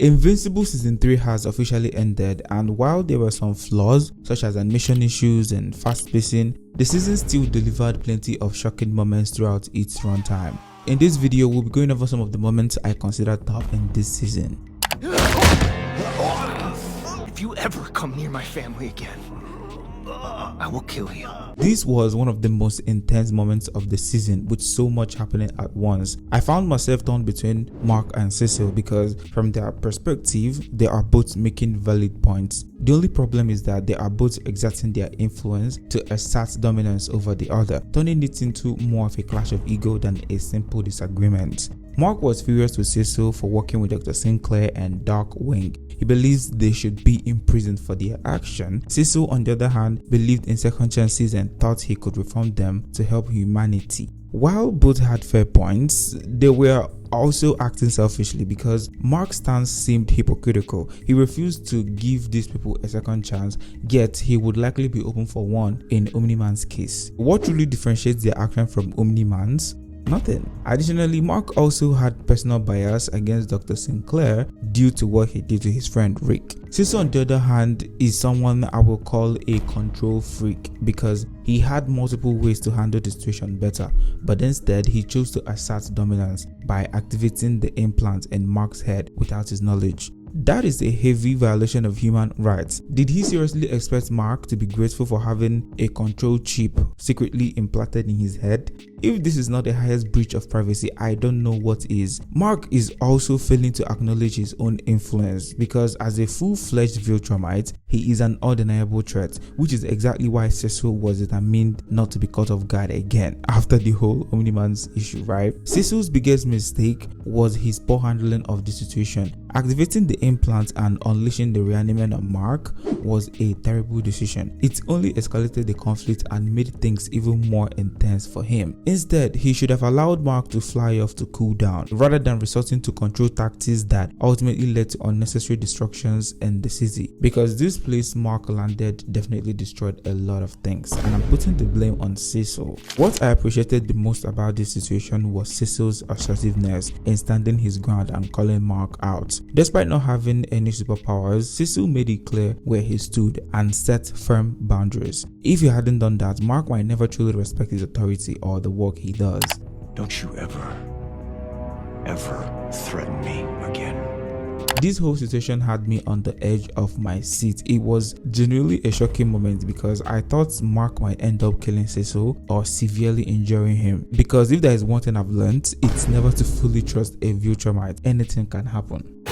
Invincible Season 3 has officially ended, and while there were some flaws such as animation issues and fast pacing, the season still delivered plenty of shocking moments throughout its runtime. In this video, we'll be going over some of the moments I consider top in this season. If you ever come near my family again, I will kill you. This was one of the most intense moments of the season, with so much happening at once. I found myself torn between Mark and Cecil because from their perspective, they are both making valid points. The only problem is that they are both exerting their influence to assert dominance over the other, turning it into more of a clash of ego than a simple disagreement. Mark was furious with Cecil for working with Dr. Sinclair and Darkwing. He believes they should be imprisoned for their action. Cecil, on the other hand, believed in second chances and thought he could reform them to help humanity. While both had fair points, they were also acting selfishly because Mark's stance seemed hypocritical. He refused to give these people a second chance, yet he would likely be open for one in Omni-Man's case. What really differentiates their action from Omni-Man's? Nothing. Additionally, Mark also had personal bias against Dr. Sinclair due to what he did to his friend Rick. Cecil, on the other hand, is someone I will call a control freak because he had multiple ways to handle the situation better, but instead he chose to assert dominance by activating the implant in Mark's head without his knowledge. That is a heavy violation of human rights. Did he seriously expect Mark to be grateful for having a control chip secretly implanted in his head? If this is not the highest breach of privacy, I don't know what is. Mark is also failing to acknowledge his own influence because as a full-fledged Viltrumite, he is an undeniable threat, which is exactly why Cecil was determined not to be caught off guard again after the whole Omni-Man's issue, right? Cecil's biggest mistake was his poor handling of the situation. Activating the implant and unleashing the reanimate on Mark was a terrible decision. It only escalated the conflict and made things even more intense for him. Instead, he should have allowed Mark to fly off to cool down rather than resorting to control tactics that ultimately led to unnecessary destructions in the city. Because this place Mark landed definitely destroyed a lot of things, and I'm putting the blame on Cecil. What I appreciated the most about this situation was Cecil's assertiveness in standing his ground and calling Mark out. Despite not having any superpowers, Cecil made it clear where he stood and set firm boundaries. If he hadn't done that, Mark might never truly respect his authority or the work he does. Don't you ever threaten me again. This whole situation had me on the edge of my seat. It was genuinely a shocking moment because I thought Mark might end up killing Cecil or severely injuring him. Because if there is one thing I've learned, it's never to fully trust a Viltrumite. Anything can happen.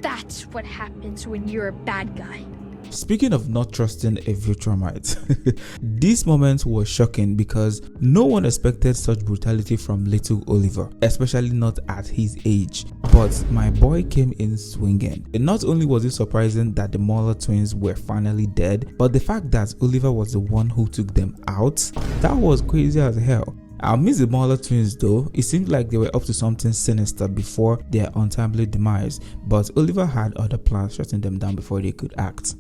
That's what happens when you're a bad guy. Speaking of not trusting a Viltrumite, this moment was shocking because no one expected such brutality from little Oliver, especially not at his age. But my boy came in swinging. And not only was it surprising that the Mauler twins were finally dead, but the fact that Oliver was the one who took them out, that was crazy as hell. I miss the Mauler twins though. It seemed like they were up to something sinister before their untimely demise, but Oliver had other plans shutting them down before they could act.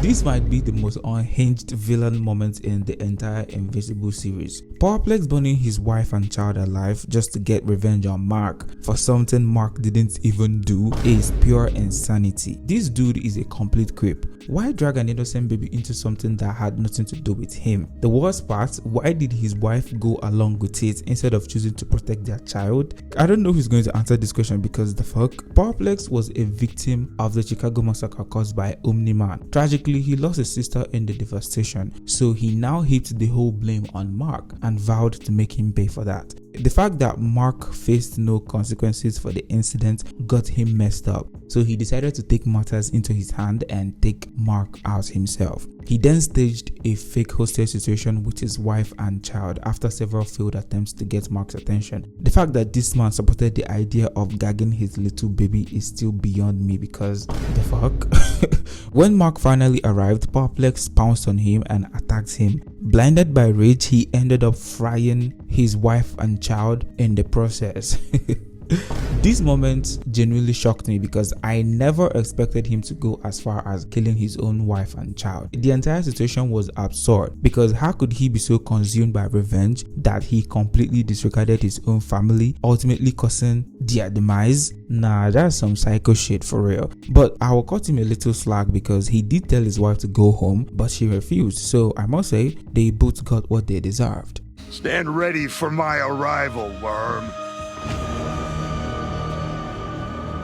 This might be the most unhinged villain moment in the entire Invincible series. Power-Plex burning his wife and child alive just to get revenge on Mark for something Mark didn't even do is pure insanity. This dude is a complete creep. Why drag an innocent baby into something that had nothing to do with him? The worst part, why did his wife go along with it instead of choosing to protect their child? I don't know who's going to answer this question because the fuck? Power-Plex was a victim of the Chicago massacre caused by Omni-Man. Tragically, he lost his sister in the devastation, so he now heaped the whole blame on Mark and vowed to make him pay for that. The fact that Mark faced no consequences for the incident got him messed up, so he decided to take matters into his hand and take Mark out himself. He then staged a fake hostage situation with his wife and child after several failed attempts to get Mark's attention. The fact that this man supported the idea of gagging his little baby is still beyond me because the fuck? When Mark finally arrived, Power-Plex pounced on him and attacked him. Blinded by rage, he ended up frying his wife and child in the process. This moment genuinely shocked me because I never expected him to go as far as killing his own wife and child. The entire situation was absurd because how could he be so consumed by revenge that he completely disregarded his own family, ultimately causing their demise? Nah, that's some psycho shit for real. But I will cut him a little slack because he did tell his wife to go home, but she refused. So I must say, they both got what they deserved. Stand ready for my arrival, worm.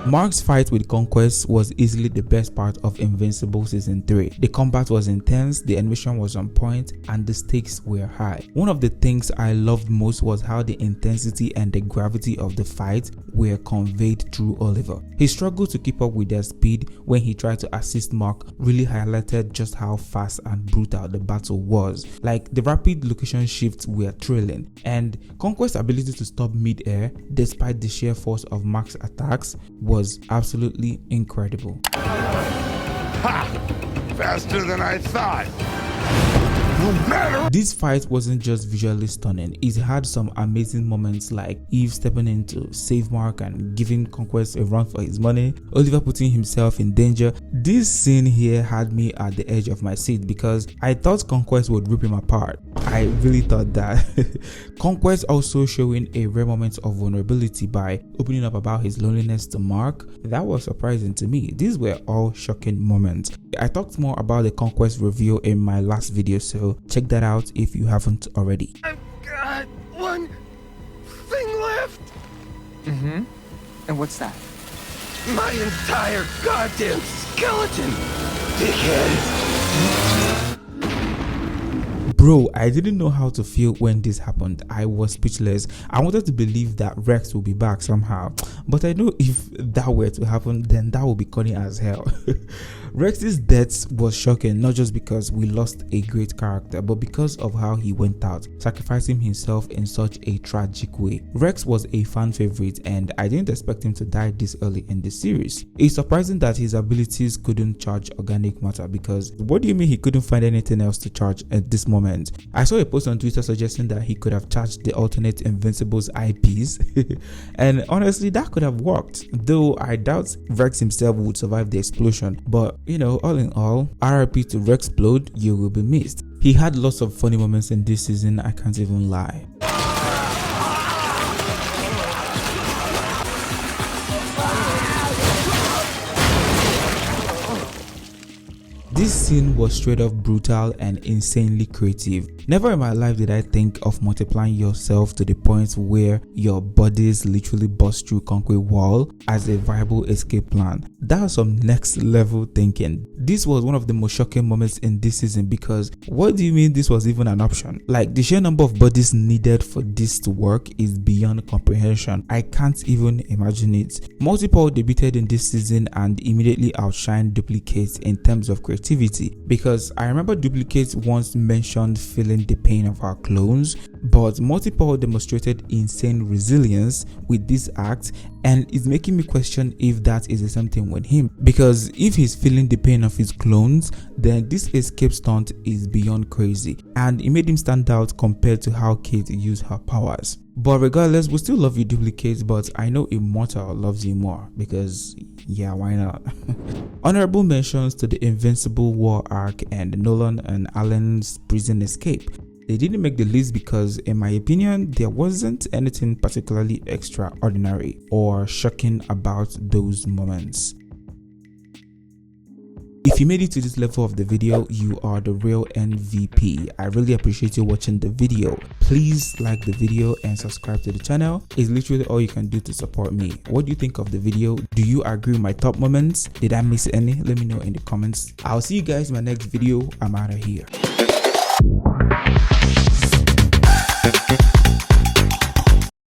Mark's fight with Conquest was easily the best part of Invincible Season 3. The combat was intense, the animation was on point, and the stakes were high. One of the things I loved most was how the intensity and the gravity of the fight were conveyed through Oliver. His struggle to keep up with their speed when he tried to assist Mark really highlighted just how fast and brutal the battle was. Like, the rapid location shifts were thrilling, and Conquest's ability to stop mid-air despite the sheer force of Mark's attacks was absolutely incredible. Ha! Faster than I thought. No matter. This fight wasn't just visually stunning, it had some amazing moments like Eve stepping in to save Mark and giving Conquest a run for his money, Oliver putting himself in danger. This scene here had me at the edge of my seat because I thought Conquest would rip him apart. I really thought that. Conquest also showing a rare moment of vulnerability by opening up about his loneliness to Mark. That was surprising to me. These were all shocking moments. I talked more about the Conquest review in my last video, so check that out if you haven't already. I've got one thing left. And what's that? My entire goddamn skeleton, dickhead. Bro, I didn't know how to feel when this happened. I was speechless. I wanted to believe that Rex will be back somehow, but I know if that were to happen, then that would be corny as hell. Rex's death was shocking, not just because we lost a great character, but because of how he went out, sacrificing himself in such a tragic way. Rex was a fan favorite, and I didn't expect him to die this early in the series. It's surprising that his abilities couldn't charge organic matter, because what do you mean he couldn't find anything else to charge at this moment? I saw a post on Twitter suggesting that he could have charged the alternate Invincible's IPs, and honestly that could have worked, though I doubt Rex himself would survive the explosion. But you know, all in all, RIP to Rex-Splode, you will be missed. He had lots of funny moments in this season, I can't even lie. This scene was straight up brutal and insanely creative. Never in my life did I think of multiplying yourself to the point where your bodies literally bust through concrete wall as a viable escape plan. That was some next level thinking. This was one of the most shocking moments in this season because what do you mean this was even an option? Like, the sheer number of bodies needed for this to work is beyond comprehension. I can't even imagine it. Multiple debuted in this season and immediately outshined Duplicates in terms of creativity, because I remember Duplicates once mentioned feeling the pain of our clones, but Multiple demonstrated insane resilience with this act, and it's making me question if that is the same thing with him, because if he's feeling the pain of his clones, then this escape stunt is beyond crazy, and it made him stand out compared to how Kate used her powers. But regardless, we still love you, Duplicates, but I know Immortal loves you more because, yeah, why not? Honorable mentions to the Invincible War arc and Nolan and Alan's prison escape. They didn't make the list because, in my opinion, there wasn't anything particularly extraordinary or shocking about those moments. If you made it to this level of the video, you are the real MVP. I really appreciate you watching the video. Please like the video and subscribe to the channel. It's literally all you can do to support me. What do you think of the video? Do you agree with my top moments? Did I miss any? Let me know in the comments. I'll see you guys in my next video. I'm out of here.